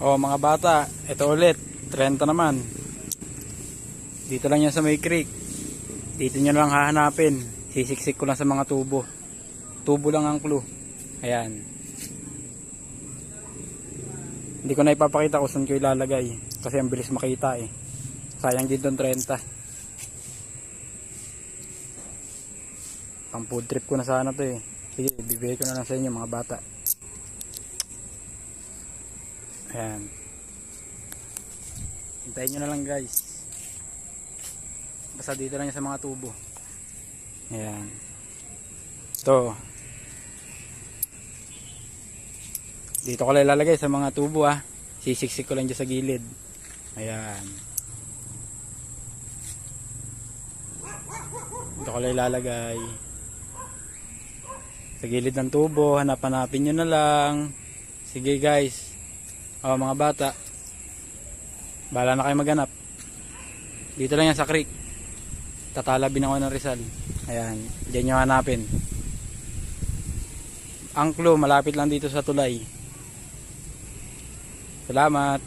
O mga bata, ito ulit, 30 naman. Dito lang yan sa may creek. Dito nyo lang hahanapin. Sisiksik ko lang sa mga tubo. Tubo lang ang clue. Ayan. Hindi ko na ipapakita kung saan ko ilalagay. Kasi ang bilis makita eh. Sayang din doon 30. Pang food trip ko na sana to eh. Sige, bibigay ko na lang sa inyo mga bata. Ayan. Hintayin nyo na lang guys. Basta dito lang yan sa mga tubo. Ayan. Ito. Dito ko lang ilalagay sa mga tubo ah. Sisiksik ko lang dyan sa gilid. Ayan. Dito ko lang ilalagay. Sa gilid ng tubo. Hanap-hanapin nyo na lang. Sige guys. O mga bata. Bahala na kayo maghanap. Dito lang yan sa creek. Tatalabin ako ng Rizal. Ayan. Diyan nyo hanapin. Ang clue malapit lang dito sa tulay. Salamat.